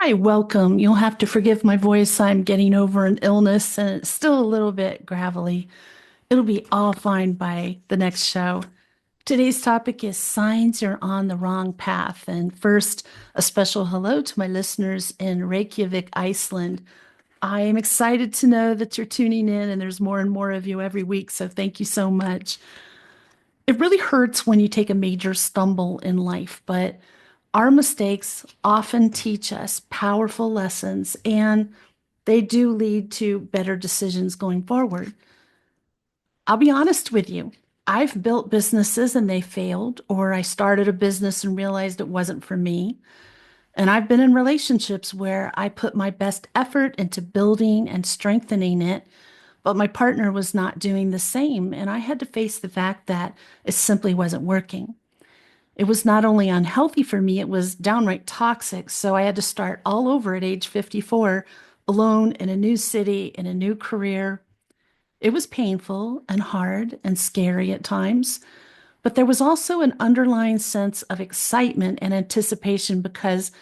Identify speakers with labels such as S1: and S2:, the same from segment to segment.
S1: Hi, welcome. You'll have to forgive my voice. I'm getting over an illness and it's still a little bit gravelly. It'll be all fine by the next show. Today's topic is signs you're on the wrong path. And first, a special hello to my listeners in Reykjavik, Iceland. I am excited to know that you're tuning in and there's more and more of you every week. So thank you so much. It really hurts when you take a major stumble in life, but our mistakes often teach us powerful lessons and they do lead to better decisions going forward. I'll be honest with you. I've built businesses and they failed, or I started a business and realized it wasn't for me. And I've been in relationships where I put my best effort into building and strengthening it, but my partner was not doing the same. And I had to face the fact that it simply wasn't working. It was not only unhealthy for me, it was downright toxic. So I had to start all over at age 54, alone in a new city, in a new career. It was painful and hard and scary at times, but there was also an underlying sense of excitement and anticipation because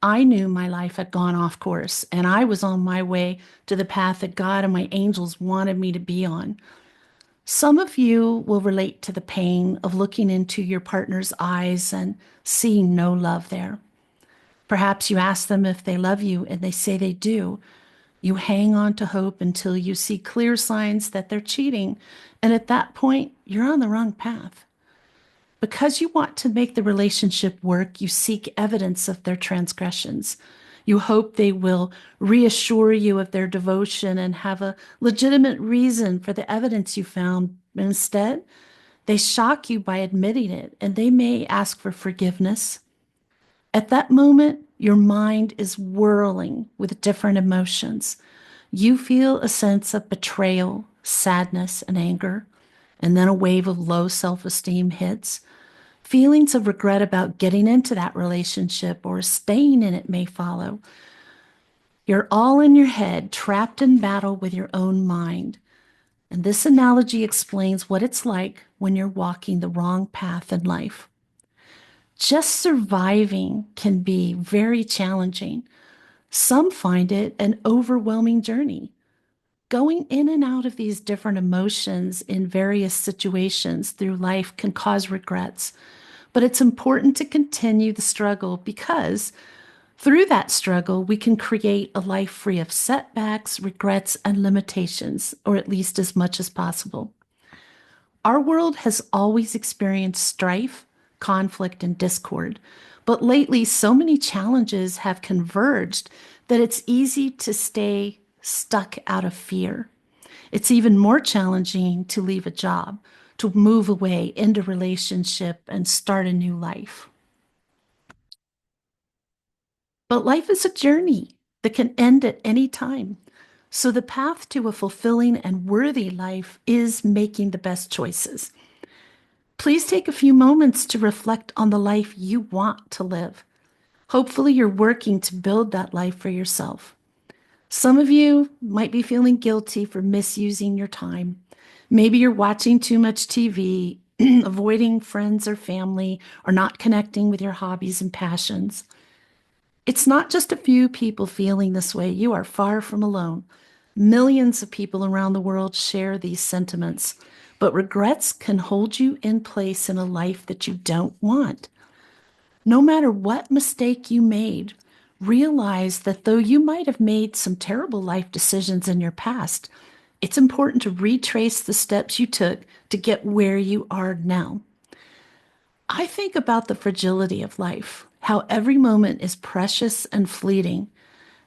S1: I knew my life had gone off course and I was on my way to the path that God and my angels wanted me to be on. Some of you will relate to the pain of looking into your partner's eyes and seeing no love there. Perhaps you ask them if they love you and they say they do. You hang on to hope until you see clear signs that they're cheating. And at that point, you're on the wrong path. Because you want to make the relationship work, you seek evidence of their transgressions. You hope they will reassure you of their devotion and have a legitimate reason for the evidence you found. Instead, they shock you by admitting it, and they may ask for forgiveness. At that moment, your mind is whirling with different emotions. You feel a sense of betrayal, sadness, and anger, and then a wave of low self esteem hits. Feelings of regret about getting into that relationship or staying in it may follow. You're all in your head, trapped in battle with your own mind. And this analogy explains what it's like when you're walking the wrong path in life. Just surviving can be very challenging. Some find it an overwhelming journey. Going in and out of these different emotions in various situations through life can cause regrets, but it's important to continue the struggle because through that struggle, we can create a life free of setbacks, regrets, and limitations, or at least as much as possible. Our world has always experienced strife, conflict, and discord, but lately, so many challenges have converged that it's easy to stay stuck out of fear. It's even more challenging to leave a job, to move away into relationship and start a new life. But life is a journey that can end at any time. So the path to a fulfilling and worthy life is making the best choices. Please take a few moments to reflect on the life you want to live. Hopefully, you're working to build that life for yourself. Some of you might be feeling guilty for misusing your time. Maybe you're watching too much TV, avoiding friends or family, or not connecting with your hobbies and passions. It's not just a few people feeling this way. You are far from alone. Millions of people around the world share these sentiments, but regrets can hold you in place in a life that you don't want. No matter what mistake you made, realize that though you might have made some terrible life decisions in your past, it's important to retrace the steps you took to get where you are now. I think about the fragility of life, how every moment is precious and fleeting,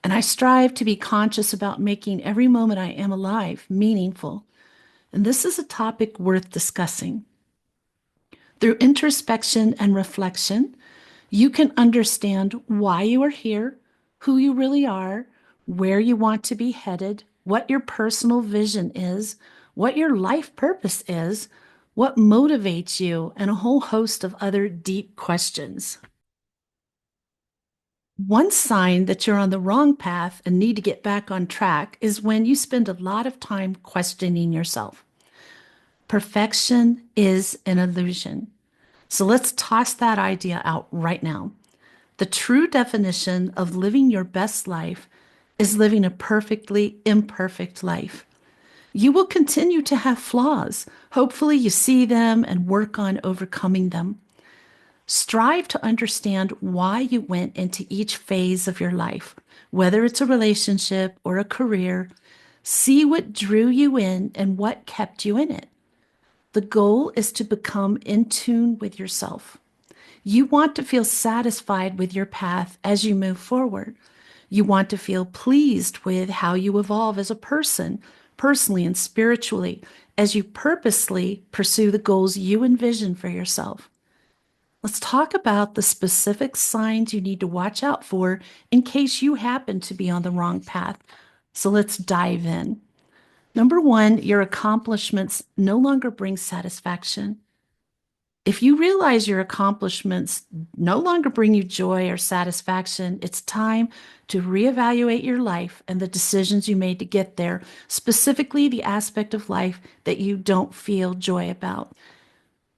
S1: and I strive to be conscious about making every moment I am alive meaningful. And this is a topic worth discussing. Through introspection and reflection, you can understand why you are here, who you really are, where you want to be headed, what your personal vision is, what your life purpose is, what motivates you, and a whole host of other deep questions. One sign that you're on the wrong path and need to get back on track is when you spend a lot of time questioning yourself. Perfection is an illusion. So let's toss that idea out right now. The true definition of living your best life is living a perfectly imperfect life. You will continue to have flaws. Hopefully, you see them and work on overcoming them. Strive to understand why you went into each phase of your life, whether it's a relationship or a career. See what drew you in and what kept you in it. The goal is to become in tune with yourself. You want to feel satisfied with your path as you move forward. You want to feel pleased with how you evolve as a person, personally and spiritually, as you purposely pursue the goals you envision for yourself. Let's talk about the specific signs you need to watch out for in case you happen to be on the wrong path. So let's dive in. Number one, your accomplishments no longer bring satisfaction. If you realize your accomplishments no longer bring you joy or satisfaction, it's time to reevaluate your life and the decisions you made to get there, specifically the aspect of life that you don't feel joy about.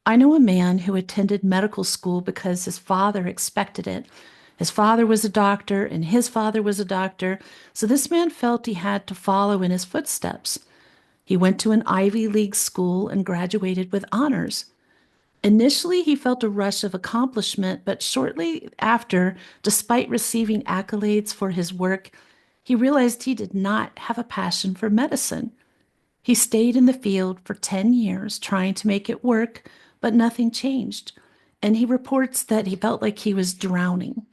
S1: I know a man who attended medical school because his father expected it. His father was a doctor and his father was a doctor, so this man felt he had to follow in his footsteps. He went to an Ivy League school and graduated with honors. Initially, he felt a rush of accomplishment, but shortly after, despite receiving accolades for his work, he realized he did not have a passion for medicine. He stayed in the field for 10 years trying to make it work, but nothing changed. And he reports that he felt like he was drowning.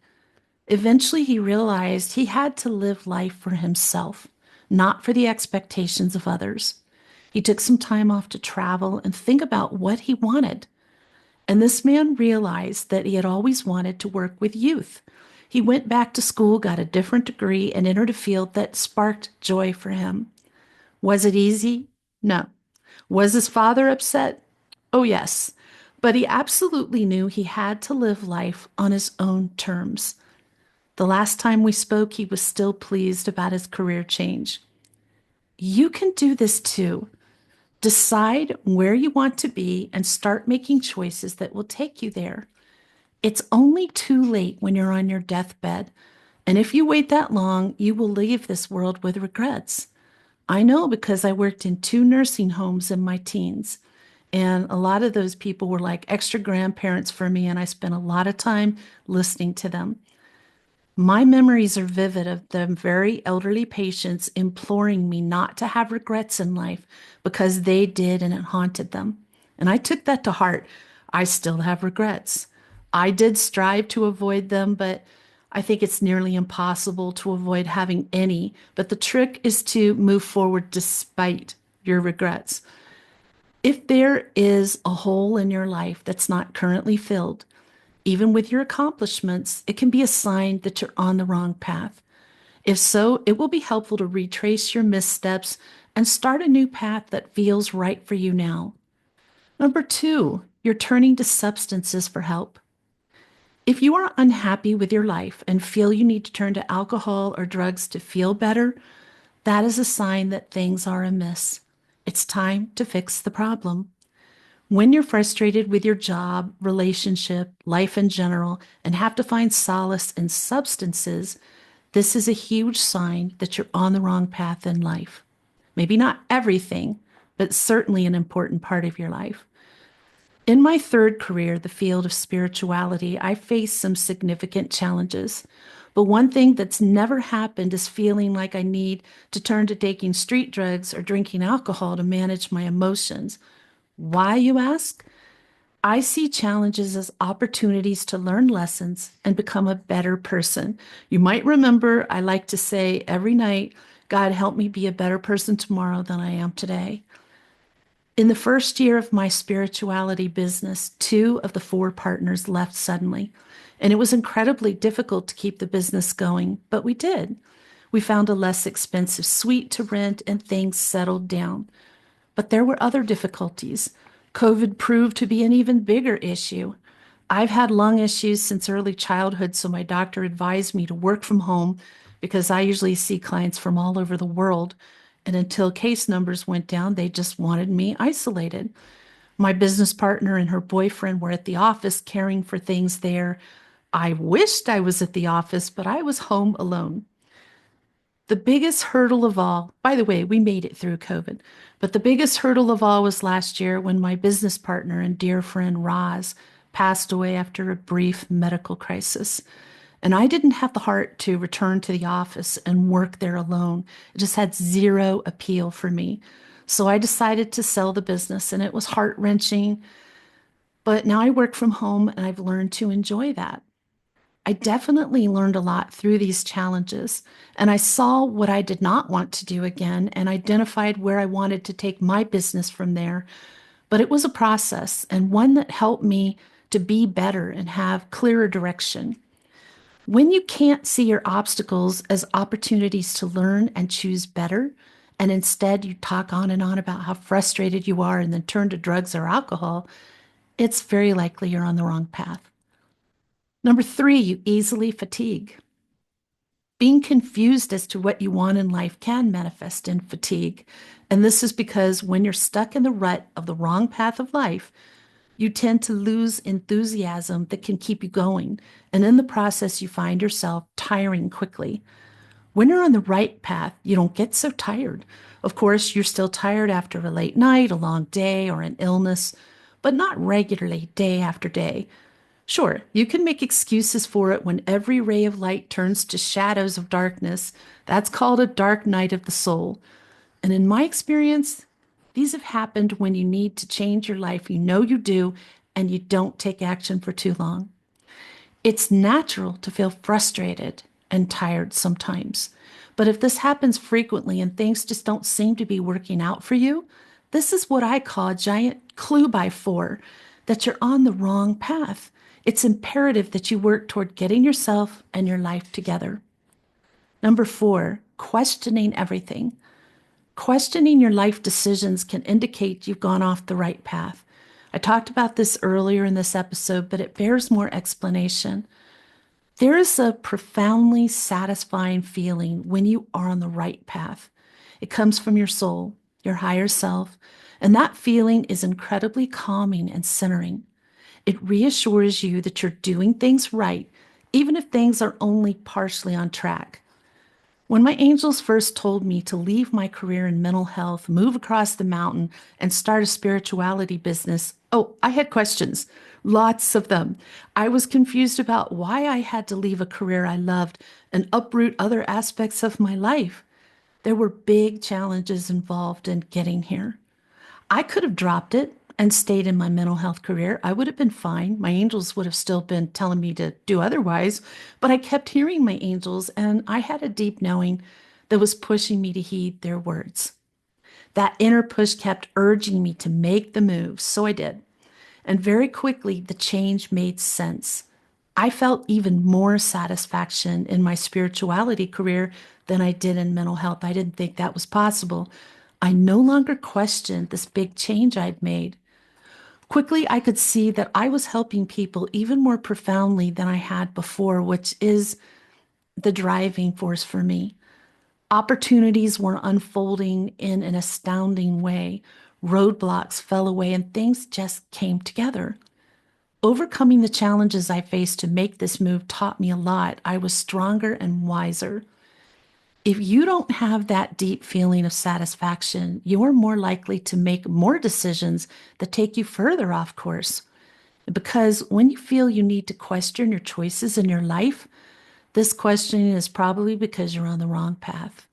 S1: Eventually, he realized he had to live life for himself, not for the expectations of others. He took some time off to travel and think about what he wanted. And this man realized that he had always wanted to work with youth. He went back to school, got a different degree, and entered a field that sparked joy for him. Was it easy? No. Was his father upset? Oh, yes. But he absolutely knew he had to live life on his own terms. The last time we spoke, he was still pleased about his career change. You can do this too. Decide where you want to be and start making choices that will take you there. It's only too late when you're on your deathbed. And if you wait that long, you will leave this world with regrets. I know because I worked in 2 nursing homes in my teens. And a lot of those people were like extra grandparents for me, and I spent a lot of time listening to them. My memories are vivid of the very elderly patients imploring me not to have regrets in life because they did and it haunted them. And I took that to heart. I still have regrets. I did strive to avoid them, but I think it's nearly impossible to avoid having any. But the trick is to move forward despite your regrets. If there is a hole in your life that's not currently filled, even with your accomplishments, it can be a sign that you're on the wrong path. If so, it will be helpful to retrace your missteps and start a new path that feels right for you now. Number two, you're turning to substances for help. If you are unhappy with your life and feel you need to turn to alcohol or drugs to feel better, that is a sign that things are amiss. It's time to fix the problem. When you're frustrated with your job, relationship, life in general, and have to find solace in substances, this is a huge sign that you're on the wrong path in life. Maybe not everything, but certainly an important part of your life. In my third career, the field of spirituality, I faced some significant challenges. But one thing that's never happened is feeling like I need to turn to taking street drugs or drinking alcohol to manage my emotions. Why, you ask? I see challenges as opportunities to learn lessons and become a better person. You might remember I like to say every night, God, help me be a better person tomorrow than I am today. In the first year of my spirituality business, 2 of the 4 partners left suddenly, and it was incredibly difficult to keep the business going, but we did. We found a less expensive suite to rent and things settled down. But there were other difficulties. COVID proved to be an even bigger issue. I've had lung issues since early childhood, so my doctor advised me to work from home because I usually see clients from all over the world. And until case numbers went down, they just wanted me isolated. My business partner and her boyfriend were at the office caring for things there, I wished I was at the office, but I was home alone. The biggest hurdle of all, by the way, we made it through COVID, but the biggest hurdle of all was last year when my business partner and dear friend Roz passed away after a brief medical crisis. And I didn't have the heart to return to the office and work there alone. It just had zero appeal for me. So I decided to sell the business, and it was heart wrenching. But now I work from home and I've learned to enjoy that. I definitely learned a lot through these challenges, and I saw what I did not want to do again and identified where I wanted to take my business from there. But it was a process and one that helped me to be better and have clearer direction. When you can't see your obstacles as opportunities to learn and choose better, and instead you talk on and on about how frustrated you are and then turn to drugs or alcohol, it's very likely you're on the wrong path. Number three, you easily fatigue. Being confused as to what you want in life can manifest in fatigue. And this is because when you're stuck in the rut of the wrong path of life, you tend to lose enthusiasm that can keep you going. And in the process, you find yourself tiring quickly. When you're on the right path, you don't get so tired. Of course, you're still tired after a late night, a long day, or an illness, but not regularly day after day. Sure, you can make excuses for it when every ray of light turns to shadows of darkness. That's called a dark night of the soul. And in my experience, these have happened when you need to change your life. You know you do, and you don't take action for too long. It's natural to feel frustrated and tired sometimes. But if this happens frequently and things just don't seem to be working out for you, this is what I call a giant clue by four that you're on the wrong path. It's imperative that you work toward getting yourself and your life together. Number four, questioning everything. Questioning your life decisions can indicate you've gone off the right path. I talked about this earlier in this episode, but it bears more explanation. There is a profoundly satisfying feeling when you are on the right path. It comes from your soul, your higher self, and that feeling is incredibly calming and centering. It reassures you that you're doing things right, even if things are only partially on track. When my angels first told me to leave my career in mental health, move across the mountain, and start a spirituality business, oh, I had questions, lots of them. I was confused about why I had to leave a career I loved and uproot other aspects of my life. There were big challenges involved in getting here. I could have dropped it and stayed in my mental health career. I would have been fine. My angels would have still been telling me to do otherwise, but I kept hearing my angels, and I had a deep knowing that was pushing me to heed their words. That inner push kept urging me to make the move, so I did. And very quickly, the change made sense. I felt even more satisfaction in my spirituality career than I did in mental health. I didn't think that was possible. I no longer questioned this big change I'd made. Quickly, I could see that I was helping people even more profoundly than I had before, which is the driving force for me. Opportunities were unfolding in an astounding way. Roadblocks fell away and things just came together. Overcoming the challenges I faced to make this move taught me a lot. I was stronger and wiser. If you don't have that deep feeling of satisfaction, you're more likely to make more decisions that take you further off course. Because when you feel you need to question your choices in your life, this questioning is probably because you're on the wrong path.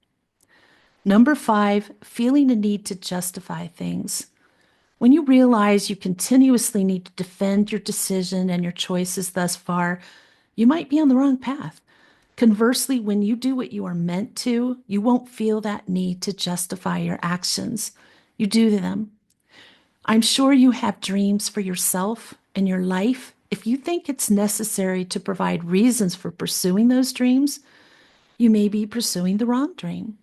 S1: Number five, feeling a need to justify things. When you realize you continuously need to defend your decision and your choices thus far, you might be on the wrong path. Conversely, when you do what you are meant to, you won't feel that need to justify your actions. You do them. I'm sure you have dreams for yourself and your life. If you think it's necessary to provide reasons for pursuing those dreams, you may be pursuing the wrong dream.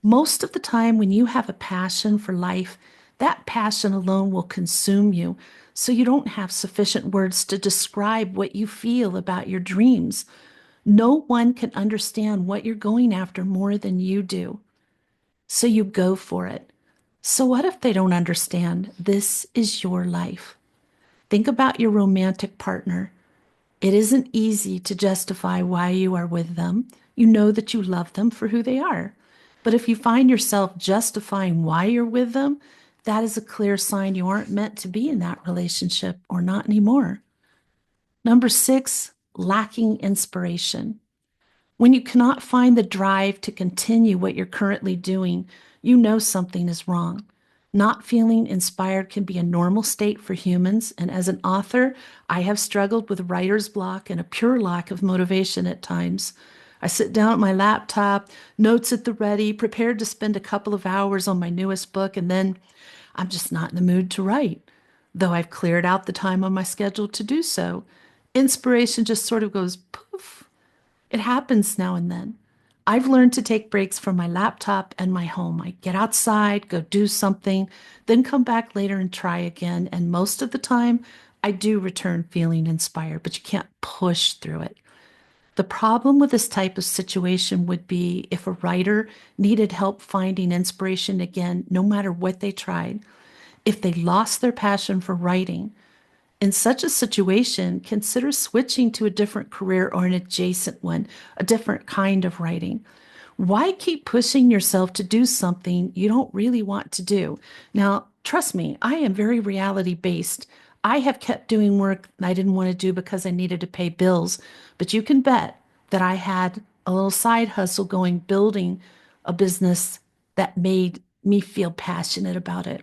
S1: Most of the time, when you have a passion for life, that passion alone will consume you, so you don't have sufficient words to describe what you feel about your dreams. No one can understand what you're going after more than you do, so you go for it. So, what if they don't understand? This is your life. Think about your romantic partner. It isn't easy to justify why you are with them. You know that you love them for who they are. But if you find yourself justifying why you're with them, that is a clear sign you aren't meant to be in that relationship or not anymore. Number six, lacking inspiration. When you cannot find the drive to continue what you're currently doing, you know something is wrong. Not feeling inspired can be a normal state for humans, and as an author, I have struggled with writer's block and a pure lack of motivation at times. I sit down at my laptop, notes at the ready, prepared to spend a couple of hours on my newest book, and then I'm just not in the mood to write, though I've cleared out the time on my schedule to do so. Inspiration just sort of goes poof. It happens now and then. I've learned to take breaks from my laptop and my home. I get outside, go do something, then come back later and try again. And most of the time, I do return feeling inspired, but you can't push through it. The problem with this type of situation would be if a writer needed help finding inspiration again, no matter what they tried, if they lost their passion for writing. In such a situation, consider switching to a different career or an adjacent one, a different kind of writing. Why keep pushing yourself to do something you don't really want to do? Now, trust me, I am very reality based. I have kept doing work I didn't want to do because I needed to pay bills, but you can bet that I had a little side hustle going, building a business that made me feel passionate about it.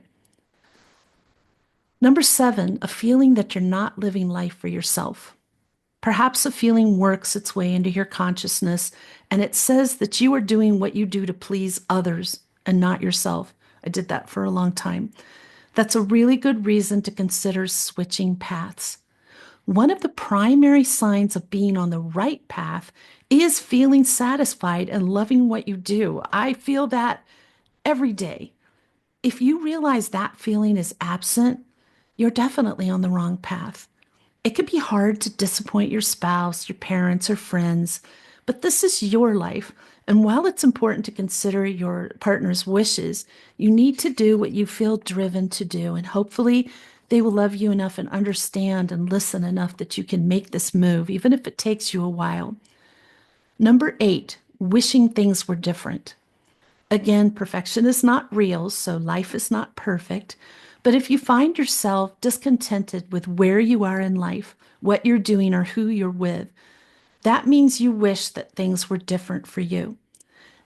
S1: Number seven, a feeling that you're not living life for yourself. Perhaps a feeling works its way into your consciousness and it says that you are doing what you do to please others and not yourself. I did that for a long time. That's a really good reason to consider switching paths. One of the primary signs of being on the right path is feeling satisfied and loving what you do. I feel that every day. If you realize that feeling is absent, you're definitely on the wrong path. It can be hard to disappoint your spouse, your parents, or friends, but this is your life. And while it's important to consider your partner's wishes, you need to do what you feel driven to do. And hopefully, they will love you enough and understand and listen enough that you can make this move, even if it takes you a while. Number eight, wishing things were different. Again, perfection is not real, so life is not perfect. But if you find yourself discontented with where you are in life, what you're doing, or who you're with, that means you wish that things were different for you.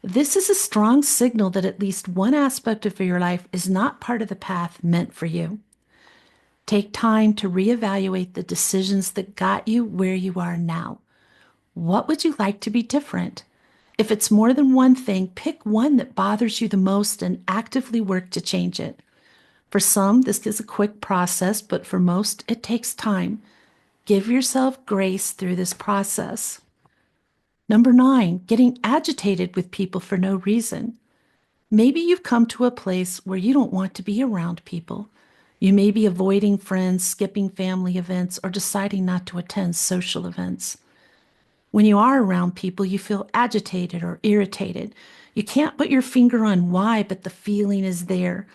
S1: This is a strong signal that at least one aspect of your life is not part of the path meant for you. Take time to reevaluate the decisions that got you where you are now. What would you like to be different? If it's more than one thing, pick one that bothers you the most and actively work to change it. For some, this is a quick process, but for most, it takes time. Give yourself grace through this process. Number nine, getting agitated with people for no reason. Maybe you've come to a place where you don't want to be around people. You may be avoiding friends, skipping family events, or deciding not to attend social events. When you are around people, you feel agitated or irritated. You can't put your finger on why, but the feeling is there.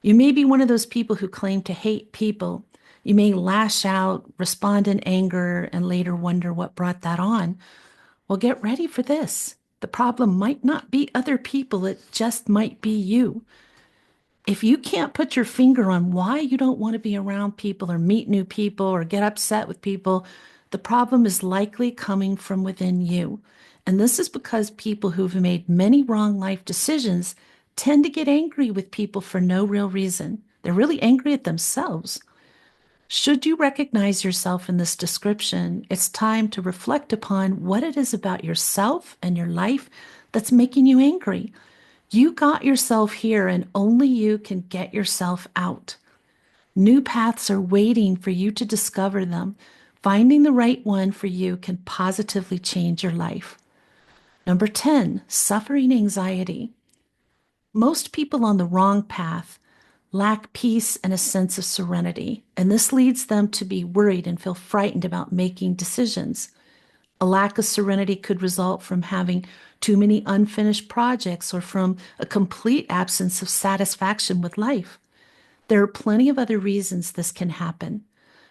S1: You may be one of those people who claim to hate people. You may lash out, respond in anger, and later wonder what brought that on. Well, get ready for this. The problem might not be other people, it just might be you. If you can't put your finger on why you don't want to be around people or meet new people or get upset with people, the problem is likely coming from within you. And this is because people who've made many wrong life decisions tend to get angry with people for no real reason. They're really angry at themselves. Should you recognize yourself in this description, it's time to reflect upon what it is about yourself and your life that's making you angry. You got yourself here and only you can get yourself out. New paths are waiting for you to discover them. Finding the right one for you can positively change your life. Number 10, suffering anxiety. Most people on the wrong path lack peace and a sense of serenity, and this leads them to be worried and feel frightened about making decisions. A lack of serenity could result from having too many unfinished projects or from a complete absence of satisfaction with life. There are plenty of other reasons this can happen.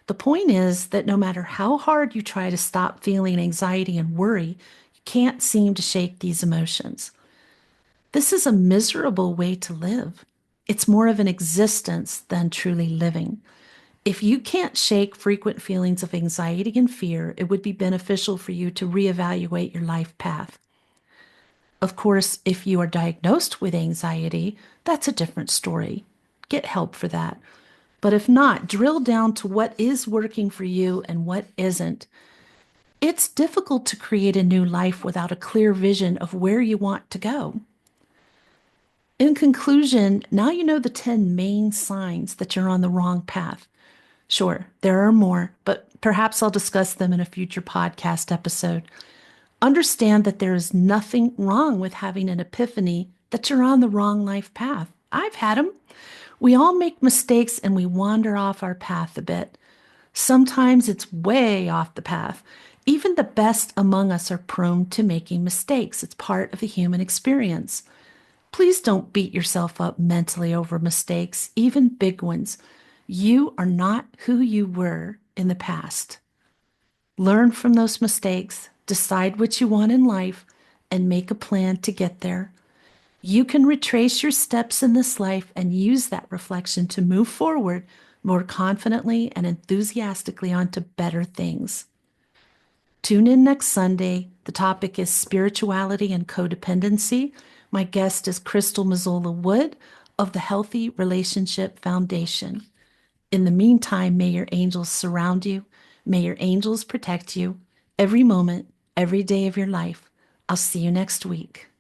S1: The point is that no matter how hard you try to stop feeling anxiety and worry, you can't seem to shake these emotions. This is a miserable way to live. It's more of an existence than truly living. If you can't shake frequent feelings of anxiety and fear, it would be beneficial for you to reevaluate your life path. Of course, if you are diagnosed with anxiety, that's a different story. Get help for that. But if not, drill down to what is working for you and what isn't. It's difficult to create a new life without a clear vision of where you want to go. In conclusion, now you know the 10 main signs that you're on the wrong path. Sure, there are more, but perhaps I'll discuss them in a future podcast episode. Understand that there is nothing wrong with having an epiphany that you're on the wrong life path. I've had them. We all make mistakes and we wander off our path a bit. Sometimes it's way off the path. Even the best among us are prone to making mistakes. It's part of the human experience. Please don't beat yourself up mentally over mistakes, even big ones. You are not who you were in the past. Learn from those mistakes, decide what you want in life, and make a plan to get there. You can retrace your steps in this life and use that reflection to move forward more confidently and enthusiastically onto better things. Tune in next Sunday. The topic is spirituality and codependency. My guest is Crystal Mazzola Wood of the Healthy Relationship Foundation. In the meantime, may your angels surround you. May your angels protect you every moment, every day of your life. I'll see you next week.